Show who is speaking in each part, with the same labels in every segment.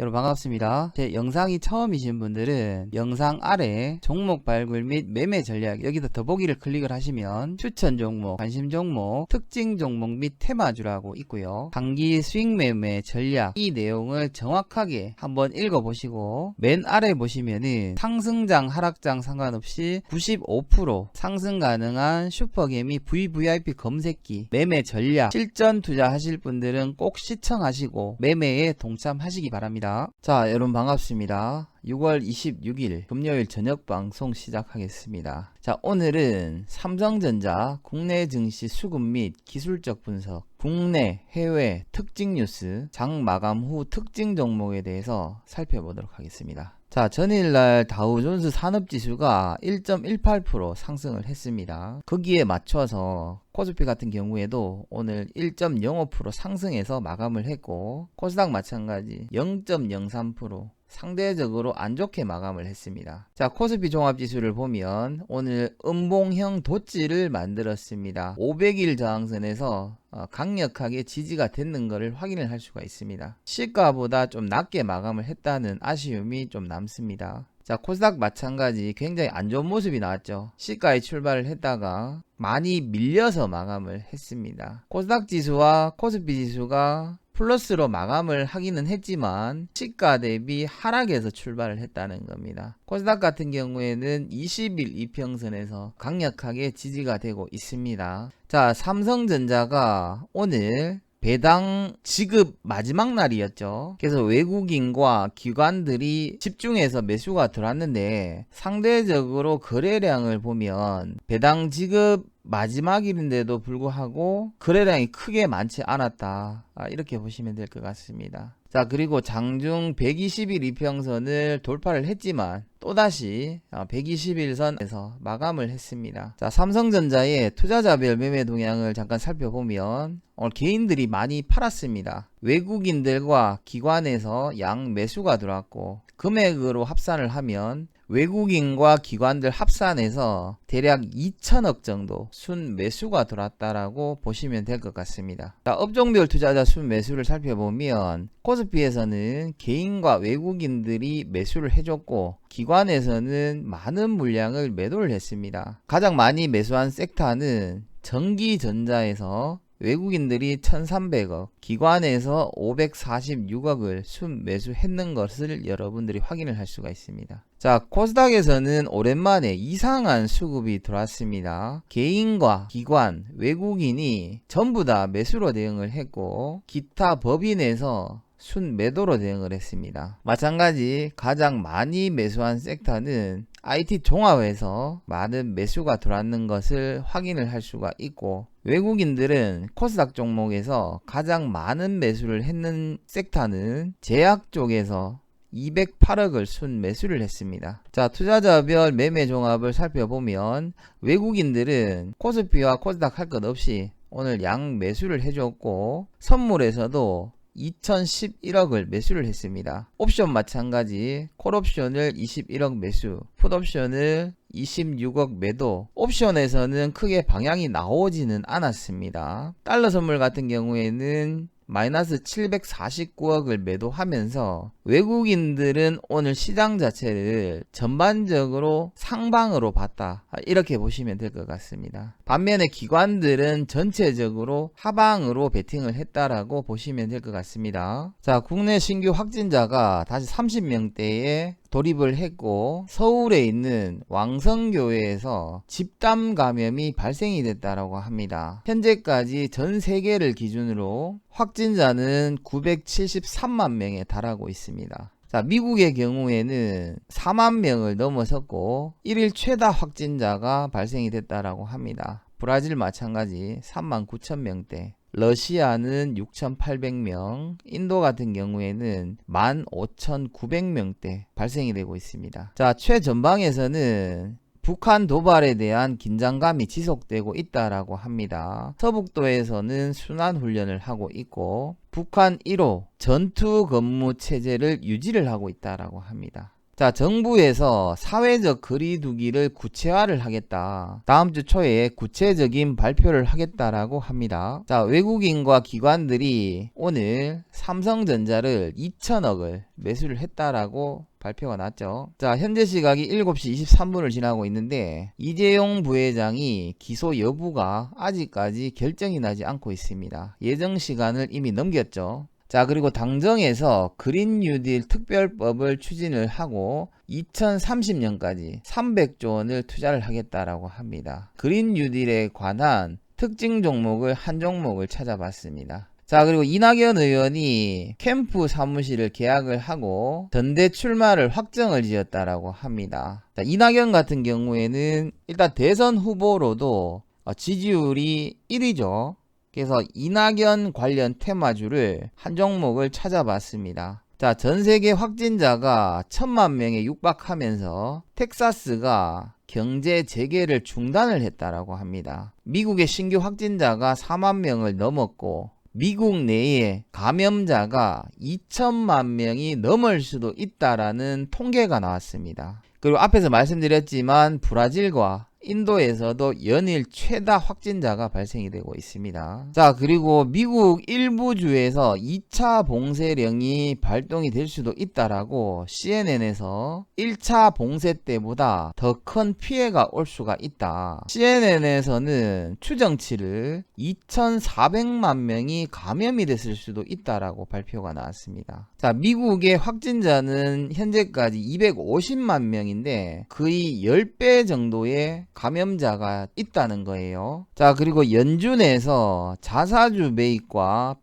Speaker 1: 여러분 반갑습니다. 제 영상이 처음이신 분들은 영상 아래 종목 발굴 및 매매 전략 여기다 더보기를 클릭을 하시면 추천 종목, 관심 종목, 특징 종목 및 테마주라고 있고요. 단기 수익 매매 전략 이 내용을 정확하게 한번 읽어보시고 맨 아래 보시면은 상승장 하락장 상관없이 95% 상승 가능한 슈퍼개미 VVIP 검색기 매매 전략 실전 투자하실 분들은 꼭 시청하시고 매매에 동참하시기 바랍니다. 자, 여러분 반갑습니다. 6월 26일 금요일 저녁 방송 시작하겠습니다. 자, 오늘은 삼성전자 국내 증시 수급 및 기술적 분석, 국내 해외 특징 뉴스, 장 마감 후 특징 종목에 대해서 살펴보도록 하겠습니다. 자, 전일날 다우존스 산업지수가 1.18% 상승을 했습니다. 거기에 맞춰서 코스피 같은 경우에도 오늘 1.05% 상승해서 마감을 했고, 코스닥 마찬가지 0.03% 상대적으로 안 좋게 마감을 했습니다. 자, 코스피 종합지수를 보면 오늘 음봉형 돛지를 만들었습니다. 500일 저항선에서 강력하게 지지가 됐는 것을 확인을 할 수가 있습니다. 시가보다 좀 낮게 마감을 했다는 아쉬움이 좀 남습니다. 자, 코스닥 마찬가지 굉장히 안 좋은 모습이 나왔죠. 시가에 출발을 했다가 많이 밀려서 마감을 했습니다. 코스닥 지수와 코스피 지수가 플러스로 마감을 하기는 했지만 시가 대비 하락에서 출발을 했다는 겁니다. 코스닥 같은 경우에는 20일 이평선에서 강력하게 지지가 되고 있습니다. 자, 삼성전자가 오늘 배당 지급 마지막 날이었죠. 그래서 외국인과 기관들이 집중해서 매수가 들어왔는데 상대적으로 거래량을 보면 배당 지급 마지막일인데도 불구하고 거래량이 크게 많지 않았다. 이렇게 보시면 될 것 같습니다. 자, 그리고 장중 120일 이평선을 돌파를 했지만 또다시 121선에서 마감을 했습니다. 자, 삼성전자의 투자자별 매매 동향을 잠깐 살펴보면 오늘 개인들이 많이 팔았습니다. 외국인들과 기관에서 양 매수가 들어왔고 금액으로 합산을 하면 외국인과 기관들 합산해서 대략 2천억 정도 순 매수가 들어왔다라고 보시면 될 것 같습니다. 자, 업종별 투자자 순 매수를 살펴보면 코스피에서는 개인과 외국인들이 매수를 해줬고 기관에서는 많은 물량을 매도를 했습니다. 가장 많이 매수한 섹터는 전기전자에서 외국인들이 1300억, 기관에서 546억을 순 매수했는 것을 여러분들이 확인을 할 수가 있습니다. 자, 코스닥에서는 오랜만에 이상한 수급이 들어왔습니다. 개인과 기관, 외국인이 전부 다 매수로 대응을 했고 기타 법인에서 순 매도로 대응을 했습니다. 마찬가지 가장 많이 매수한 섹터는 IT 종합에서 많은 매수가 들어왔는 것을 확인을 할 수가 있고 외국인들은 코스닥 종목에서 가장 많은 매수를 했는 섹터는 제약 쪽에서 208억을 순 매수를 했습니다. 자, 투자자별 매매 종합을 살펴보면 외국인들은 코스피와 코스닥 할 것 없이 오늘 양 매수를 해줬고 선물에서도 2011억을 매수를 했습니다. 옵션 마찬가지 콜옵션을 21억 매수, 풋옵션을 26억 매도. 옵션에서는 크게 방향이 나오지는 않았습니다. 달러 선물 같은 경우에는 마이너스 749억을 매도하면서 외국인들은 오늘 시장 자체를 전반적으로 상방으로 봤다. 이렇게 보시면 될 것 같습니다. 반면에 기관들은 전체적으로 하방으로 베팅을 했다라고 보시면 될 것 같습니다. 자, 국내 신규 확진자가 다시 30명대에 돌입을 했고 서울에 있는 왕성교회에서 집단 감염이 발생이 됐다라고 합니다. 현재까지 전 세계를 기준으로 확진자는 973만 명에 달하고 있습니다. 자, 미국의 경우에는 4만 명을 넘어섰고 1일 최다 확진자가 발생이 됐다라고 합니다. 브라질 마찬가지 3만 9천 명대, 러시아는 6,800명, 인도 같은 경우에는 15,900명대 발생이 되고 있습니다. 자, 최전방에서는 북한 도발에 대한 긴장감이 지속되고 있다라고 합니다. 서북도에서는 순환훈련을 하고 있고 북한 1호 전투 근무 체제를 유지를 하고 있다라고 합니다. 자, 정부에서 사회적 거리두기를 구체화를 하겠다. 다음 주 초에 구체적인 발표를 하겠다라고 합니다. 자, 외국인과 기관들이 오늘 삼성전자를 2천억을 매수를 했다라고 발표가 났죠. 자, 현재 시각이 7시 23분을 지나고 있는데 이재용 부회장이 기소 여부가 아직까지 결정이 나지 않고 있습니다. 예정 시간을 이미 넘겼죠. 자, 그리고 당정에서 그린 뉴딜 특별법을 추진을 하고 2030년까지 300조 원을 투자를 하겠다라고 합니다. 그린 뉴딜에 관한 특징 종목을 한 종목을 찾아봤습니다. 자, 그리고 이낙연 의원이 캠프 사무실을 계약을 하고 전대 출마를 확정을 지었다라고 합니다. 자, 이낙연 같은 경우에는 일단 대선 후보로도 지지율이 1위죠. 그래서 이낙연 관련 테마주를 한 종목을 찾아봤습니다. 자, 전세계 확진자가 1000만 명에 육박하면서 텍사스가 경제 재개를 중단을 했다라고 합니다. 미국의 신규 확진자가 4만 명을 넘었고 미국 내에 감염자가 2천만 명이 넘을 수도 있다라는 통계가 나왔습니다. 그리고 앞에서 말씀드렸지만 브라질과 인도에서도 연일 최다 확진자가 발생이 되고 있습니다. 자, 그리고 미국 일부 주에서 2차 봉쇄령이 발동이 될 수도 있다라고 CNN에서 1차 봉쇄 때보다 더 큰 피해가 올 수가 있다. CNN에서는 추정치를 2,400만 명이 감염이 됐을 수도 있다라고 발표가 나왔습니다. 자, 미국의 확진자는 현재까지 250만 명인데 거의 10배 정도의 감염자가 있다는 거예요. 자, 그리고 연준에서 자사주 매입과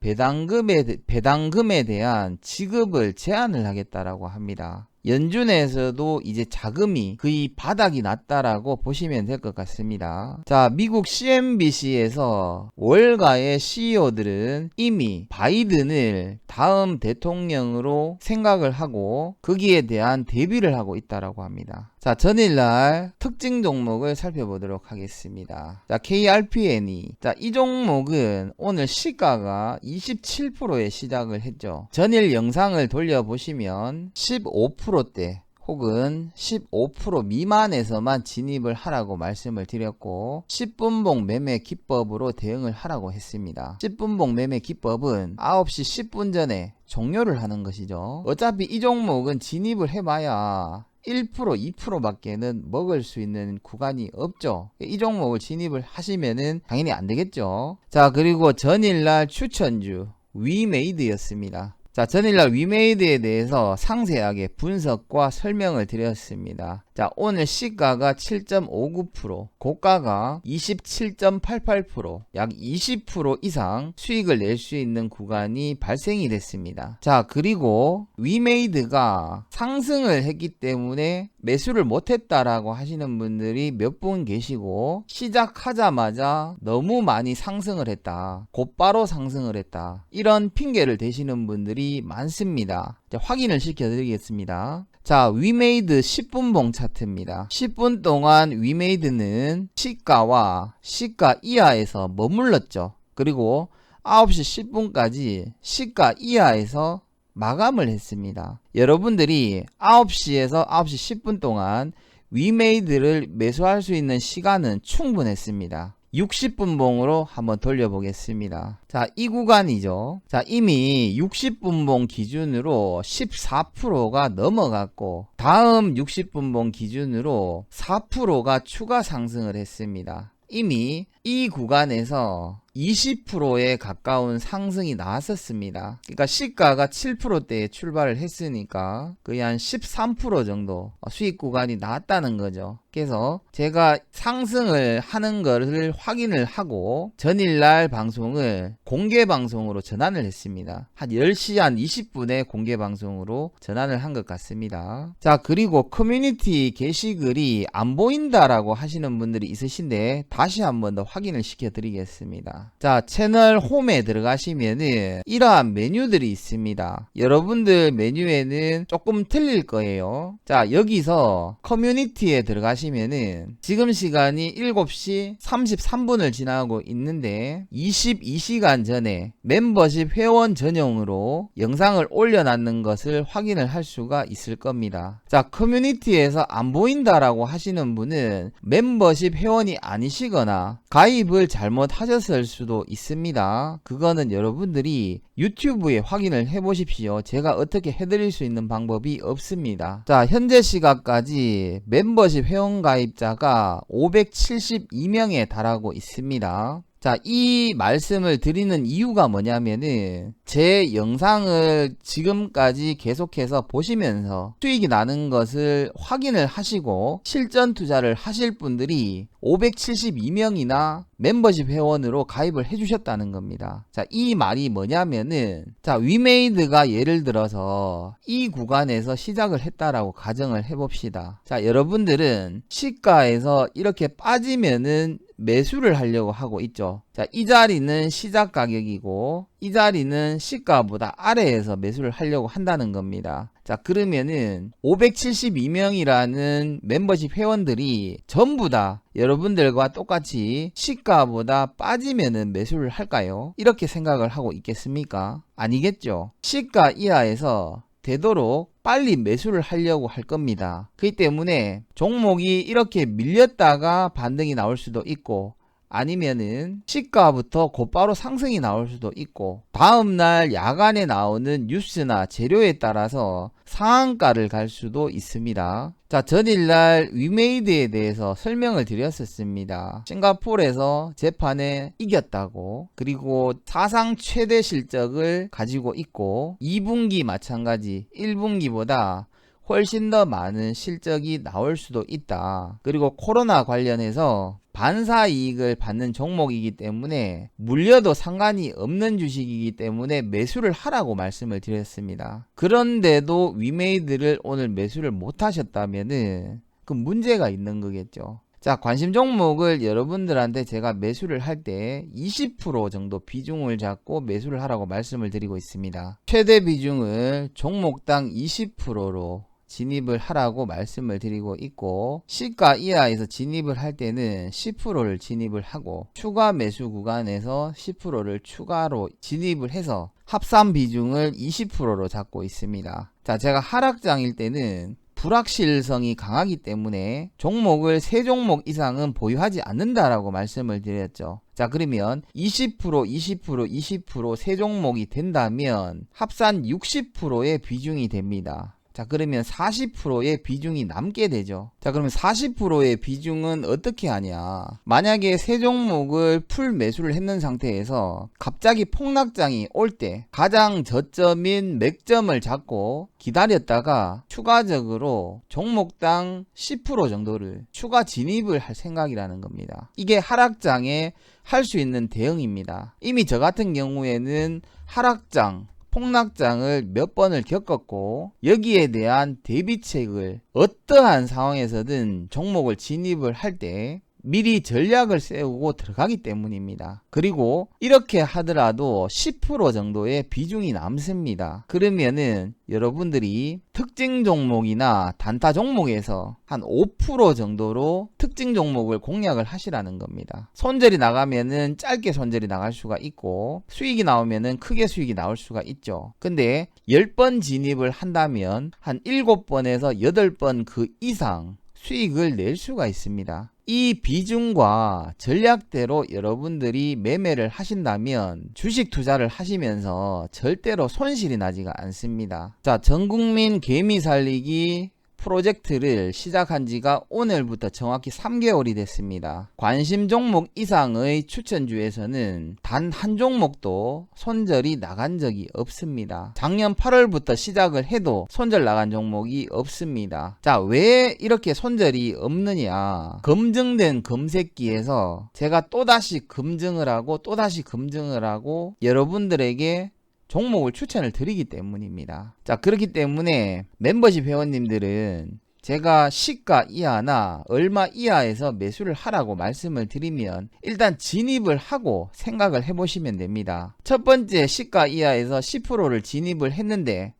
Speaker 1: 배당금에 대한 지급을 제한을 하겠다라고 합니다. 연준에서도 이제 자금이 거의 바닥이 났다라고 보시면 될 것 같습니다. 자, 미국 CNBC에서 월가의 CEO들은 이미 바이든을 다음 대통령으로 생각을 하고 거기에 대한 대비를 하고 있다라고 합니다. 자, 전일날 특징 종목을 살펴보도록 하겠습니다. 자, KRPNE. 자, 이 종목은 오늘 시가가 27%에 시작을 했죠. 전일 영상을 돌려보시면 15%대 혹은 15% 미만에서만 진입을 하라고 말씀을 드렸고 10분봉 매매 기법으로 대응을 하라고 했습니다. 10분봉 매매 기법은 9시 10분 전에 종료를 하는 것이죠. 어차피 이 종목은 진입을 해봐야 1%, 2%밖에는 먹을 수 있는 구간이 없죠. 이 종목을 진입을 하시면은 당연히 안 되겠죠. 자, 그리고 전일날 추천주 위메이드였습니다. 자, 전일날 위메이드에 대해서 상세하게 분석과 설명을 드렸습니다. 자, 오늘 시가가 7.59%, 고가가 27.88%, 약 20% 이상 수익을 낼 수 있는 구간이 발생이 됐습니다. 자, 그리고 위메이드가 상승을 했기 때문에 매수를 못했다라고 하시는 분들이 몇 분 계시고 시작하자마자 너무 많이 상승을 했다, 곧바로 상승을 했다, 이런 핑계를 대시는 분들이 많습니다. 자, 확인을 시켜드리겠습니다. 자, 위메이드 10분봉 차트입니다. 10분 동안 위메이드는 시가와 시가 이하에서 머물렀죠. 그리고 9시 10분까지 시가 이하에서 마감을 했습니다. 여러분들이 9시에서 9시 10분 동안 위메이드를 매수할 수 있는 시간은 충분했습니다. 60분봉으로 한번 돌려보겠습니다. 자, 이 구간이죠. 자, 이미 60분봉 기준으로 14%가 넘어갔고 다음 60분봉 기준으로 4%가 추가 상승을 했습니다. 이미 이 구간에서 20%에 가까운 상승이 나왔었습니다. 그러니까 시가가 7%대에 출발을 했으니까 거의 한 13% 정도 수익 구간이 나왔다는 거죠. 그래서 제가 상승을 하는 것을 확인을 하고 전일날 방송을 공개 방송으로 전환을 했습니다. 한 10시 한 20분에 공개 방송으로 전환을 한 것 같습니다. 자, 그리고 커뮤니티 게시글이 안 보인다라고 하시는 분들이 있으신데 다시 한번 더 확인을 시켜 드리겠습니다. 자, 채널 홈에 들어가시면은 이러한 메뉴들이 있습니다. 여러분들 메뉴에는 조금 틀릴 거예요. 자, 여기서 커뮤니티에 들어가시면 하시면은 지금 시간이 7시 33분을 지나고 있는데 22시간 전에 멤버십 회원 전용으로 영상을 올려놨는 것을 확인을 할 수가 있을 겁니다. 자, 커뮤니티에서 안 보인다라고 하시는 분은 멤버십 회원이 아니시거나 가입을 잘못하셨을 수도 있습니다. 그거는 여러분들이 유튜브에 확인을 해보십시오. 제가 어떻게 해드릴 수 있는 방법이 없습니다. 자, 현재 시각까지 멤버십 회원 가입자가 572명에 달하고 있습니다. 자, 이 말씀을 드리는 이유가 뭐냐면은 제 영상을 지금까지 계속해서 보시면서 수익이 나는 것을 확인을 하시고 실전 투자를 하실 분들이 572명이나 멤버십 회원으로 가입을 해주셨다는 겁니다. 자, 이 말이 뭐냐면은 자, 위메이드가 예를 들어서 이 구간에서 시작을 했다라고 가정을 해봅시다. 자, 여러분들은 시가에서 이렇게 빠지면은 매수를 하려고 하고 있죠. 자, 이 자리는 시작 가격이고 이 자리는 시가보다 아래에서 매수를 하려고 한다는 겁니다. 자, 그러면은 572명이라는 멤버십 회원들이 전부 다 여러분들과 똑같이 시가보다 빠지면은 매수를 할까요? 이렇게 생각을 하고 있겠습니까? 아니겠죠. 시가 이하에서 되도록 빨리 매수를 하려고 할 겁니다. 그렇기 때문에 종목이 이렇게 밀렸다가 반등이 나올 수도 있고 아니면은 시가부터 곧바로 상승이 나올 수도 있고 다음날 야간에 나오는 뉴스나 재료에 따라서 상한가를 갈 수도 있습니다. 자, 전일날 위메이드에 대해서 설명을 드렸었습니다. 싱가포르에서 재판에 이겼다고, 그리고 사상 최대 실적을 가지고 있고 2분기 마찬가지 1분기보다 훨씬 더 많은 실적이 나올 수도 있다. 그리고 코로나 관련해서 반사 이익을 받는 종목이기 때문에 물려도 상관이 없는 주식이기 때문에 매수를 하라고 말씀을 드렸습니다. 그런데도 위메이드를 오늘 매수를 못 하셨다면은 그 문제가 있는 거겠죠. 자, 관심 종목을 여러분들한테 제가 매수를 할 때 20% 정도 비중을 잡고 매수를 하라고 말씀을 드리고 있습니다. 최대 비중을 종목당 20%로 진입을 하라고 말씀을 드리고 있고 시가 이하에서 진입을 할 때는 10%를 진입을 하고 추가 매수 구간에서 10%를 추가로 진입을 해서 합산 비중을 20%로 잡고 있습니다. 자, 제가 하락장일 때는 불확실성이 강하기 때문에 종목을 3종목 이상은 보유하지 않는다라고 말씀을 드렸죠. 자, 그러면 20%, 20%, 20% 3종목이 된다면 합산 60%의 비중이 됩니다. 자, 그러면 40%의 비중이 남게 되죠. 자, 그러면 40%의 비중은 어떻게 하냐. 만약에 3종목을 풀 매수를 했는 상태에서 갑자기 폭락장이 올 때 가장 저점인 맥점을 잡고 기다렸다가 추가적으로 종목당 10% 정도를 추가 진입을 할 생각이라는 겁니다. 이게 하락장에 할 수 있는 대응입니다. 이미 저 같은 경우에는 하락장 폭락장을 몇 번을 겪었고 여기에 대한 대비책을 어떠한 상황에서든 종목을 진입을 할 때 미리 전략을 세우고 들어가기 때문입니다. 그리고 이렇게 하더라도 10% 정도의 비중이 남습니다. 그러면은 여러분들이 특징 종목이나 단타 종목에서 한 5% 정도로 특징 종목을 공략을 하시라는 겁니다. 손절이 나가면은 짧게 손절이 나갈 수가 있고 수익이 나오면은 크게 수익이 나올 수가 있죠. 근데 10번 진입을 한다면 한 7번에서 8번 그 이상 수익을 낼 수가 있습니다. 이 비중과 전략대로 여러분들이 매매를 하신다면 주식 투자를 하시면서 절대로 손실이 나지가 않습니다. 자, 전국민 개미 살리기 프로젝트를 시작한 지가 오늘부터 정확히 3개월이 됐습니다. 관심 종목 이상의 추천주에서는 단 한 종목도 손절이 나간 적이 없습니다. 작년 8월부터 시작을 해도 손절 나간 종목이 없습니다. 자, 왜 이렇게 손절이 없느냐. 검증된 검색기에서 제가 또다시 검증을 하고 또다시 검증을 하고 여러분들에게 종목을 추천을 드리기 때문입니다. 자, 그렇기 때문에 멤버십 회원님들은 제가 시가 이하나 얼마 이하에서 매수를 하라고 말씀을 드리면 일단 진입을 하고 생각을 해보시면 됩니다. 첫 번째 시가 이하에서 10%를 진입을 했는데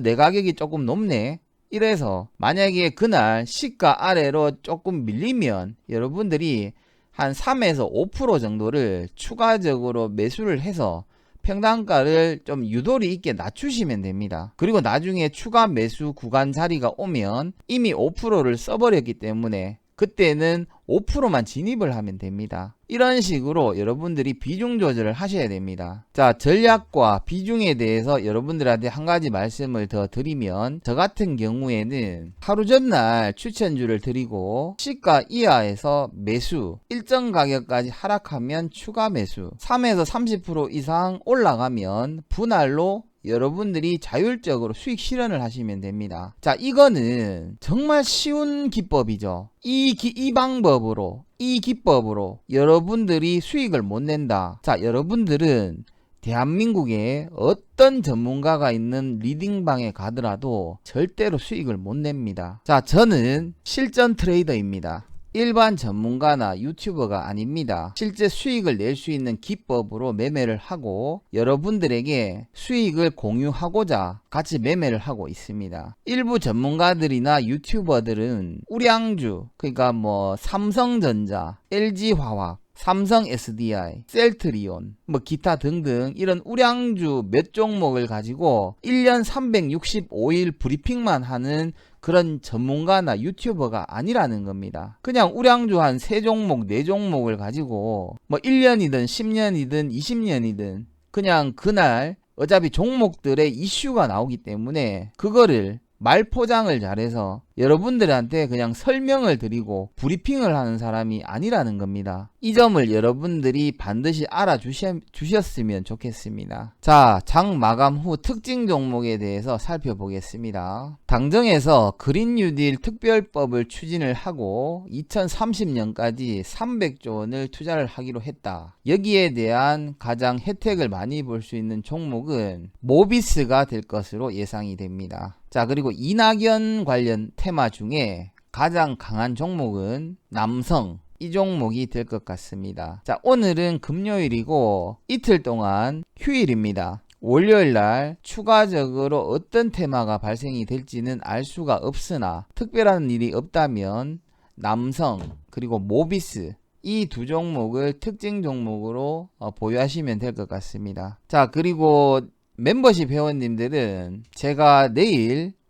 Speaker 1: 내 가격이 조금 높네, 이래서 만약에 그날 시가 아래로 조금 밀리면 여러분들이 한 3에서 5% 정도를 추가적으로 매수를 해서 평단가를 좀 유도리 있게 낮추시면 됩니다. 그리고 나중에 추가 매수 구간 자리가 오면 이미 5%를 써버렸기 때문에 그때는 5%만 진입을 하면 됩니다. 이런 식으로 여러분들이 비중 조절을 하셔야 됩니다. 자, 전략과 비중에 대해서 여러분들한테 한 가지 말씀을 더 드리면, 저 같은 경우에는 하루 전날 추천주를 드리고 시가 이하에서 매수, 일정 가격까지 하락하면 추가 매수, 3에서 30% 이상 올라가면 분할로 여러분들이 자율적으로 수익 실현을 하시면 됩니다. 자, 이거는 정말 쉬운 기법이죠. 이 방법으로, 이 기법으로 여러분들이 수익을 못 낸다. 자, 여러분들은 대한민국에 어떤 전문가가 있는 리딩방에 가더라도 절대로 수익을 못 냅니다. 자, 저는 실전 트레이더입니다. 일반 전문가나 유튜버가 아닙니다. 실제 수익을 낼 수 있는 기법으로 매매를 하고 여러분들에게 수익을 공유하고자 같이 매매를 하고 있습니다. 일부 전문가들이나 유튜버들은 우량주, 그러니까 뭐 삼성전자, LG화학, 삼성 SDI, 셀트리온, 뭐 기타 등등 이런 우량주 몇 종목을 가지고 1년 365일 브리핑만 하는 그런 전문가나 유튜버가 아니라는 겁니다. 그냥 우량주 한 3종목, 4종목을 가지고 뭐 1년이든 10년이든 20년이든 그냥 그날 어차피 종목들의 이슈가 나오기 때문에 그거를 말포장을 잘해서 여러분들한테 그냥 설명을 드리고 브리핑을 하는 사람이 아니라는 겁니다. 이 점을 여러분들이 반드시 알아주셨으면 좋겠습니다. 자, 장 마감 후 특징 종목에 대해서 살펴보겠습니다. 당정에서 그린 뉴딜 특별법을 추진을 하고 2030년까지 300조 원을 투자를 하기로 했다. 여기에 대한 가장 혜택을 많이 볼 수 있는 종목은 모비스가 될 것으로 예상이 됩니다. 자, 그리고 이낙연 관련 테마 중에 가장 강한 종목은 남성, 이 종목이 될 것 같습니다. 자, 오늘은 금요일이고 이틀 동안 휴일입니다. 월요일날 추가적으로 어떤 테마가 발생이 될지는 알 수가 없으나 특별한 일이 없다면 남성 그리고 모비스 이 두 종목을 특징 종목으로 보유하시면 될 것 같습니다. 자, 그리고 멤버십 회원님들은 제가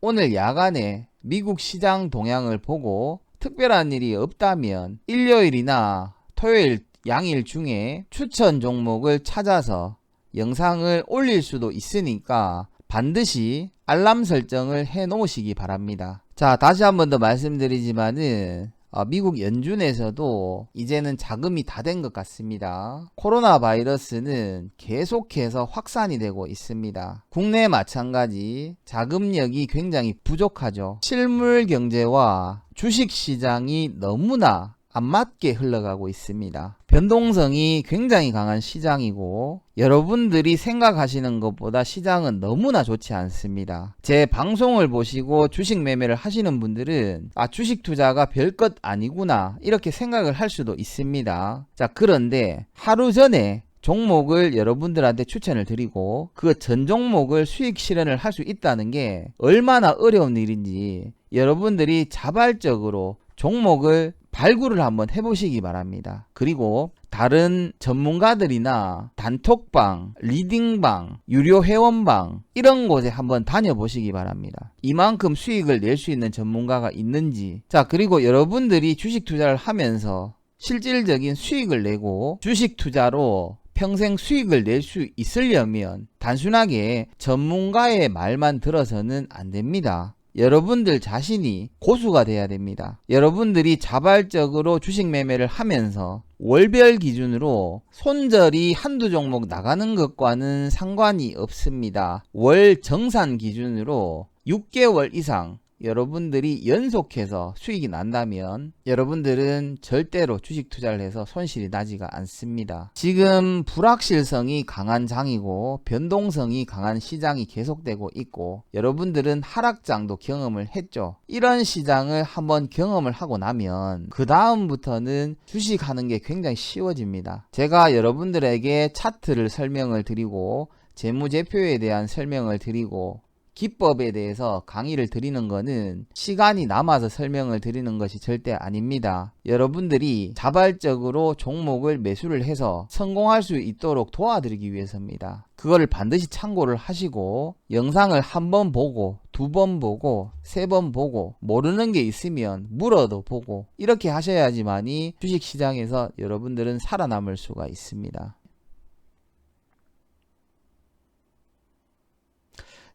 Speaker 1: 오늘 야간에 미국 시장 동향을 보고 특별한 일이 없다면 일요일이나 토요일 양일 중에 추천 종목을 찾아서 영상을 올릴 수도 있으니까 반드시 알람 설정을 해 놓으시기 바랍니다. 자, 다시 한 번 더 말씀드리지만은 미국 연준에서도 이제는 자금이 다 된 것 같습니다. 코로나 바이러스는 계속해서 확산이 되고 있습니다. 국내 마찬가지 자금력이 굉장히 부족하죠. 실물 경제와 주식 시장이 너무나 안 맞게 흘러가고 있습니다. 변동성이 굉장히 강한 시장이고 여러분들이 생각하시는 것보다 시장은 너무나 좋지 않습니다. 제 방송을 보시고 주식 매매를 하시는 분들은 주식 투자가 별것 아니구나 이렇게 생각을 할 수도 있습니다. 자, 그런데 하루 전에 종목을 여러분들한테 추천을 드리고 그 전 종목을 수익 실현을 할 수 있다는 게 얼마나 어려운 일인지 여러분들이 자발적으로 종목을 발굴을 한번 해보시기 바랍니다. 그리고 다른 전문가들이나 단톡방, 리딩방, 유료 회원방 이런 곳에 한번 다녀보시기 바랍니다. 이만큼 수익을 낼 수 있는 전문가가 있는지. 자, 그리고 여러분들이 주식 투자를 하면서 실질적인 수익을 내고 주식 투자로 평생 수익을 낼 수 있으려면 단순하게 전문가의 말만 들어서는 안 됩니다. 여러분들 자신이 고수가 돼야 됩니다. 여러분들이 자발적으로 주식 매매를 하면서 월별 기준으로 손절이 한두 종목 나가는 것과는 상관이 없습니다. 월 정산 기준으로 6개월 이상 여러분들이 연속해서 수익이 난다면 여러분들은 절대로 주식 투자를 해서 손실이 나지가 않습니다. 지금 불확실성이 강한 장이고 변동성이 강한 시장이 계속되고 있고 여러분들은 하락장도 경험을 했죠. 이런 시장을 한번 경험을 하고 나면 그 다음부터는 주식하는 게 굉장히 쉬워집니다. 제가 여러분들에게 차트를 설명을 드리고 재무제표에 대한 설명을 드리고 기법에 대해서 강의를 드리는 거는 시간이 남아서 설명을 드리는 것이 절대 아닙니다. 여러분들이 자발적으로 종목을 매수를 해서 성공할 수 있도록 도와드리기 위해서입니다. 그거를 반드시 참고를 하시고 영상을 한 번 보고 두 번 보고 세 번 보고 모르는 게 있으면 물어도 보고 이렇게 하셔야지만이 주식시장에서 여러분들은 살아남을 수가 있습니다.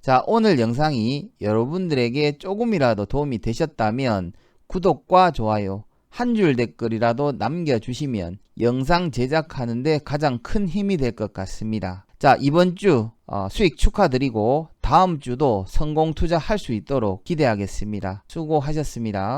Speaker 1: 자, 오늘 영상이 여러분들에게 조금이라도 도움이 되셨다면 구독과 좋아요, 한 줄 댓글이라도 남겨주시면 영상 제작하는데 가장 큰 힘이 될 것 같습니다. 자, 이번 주 수익 축하드리고 다음 주도 성공 투자할 수 있도록 기대하겠습니다. 수고하셨습니다.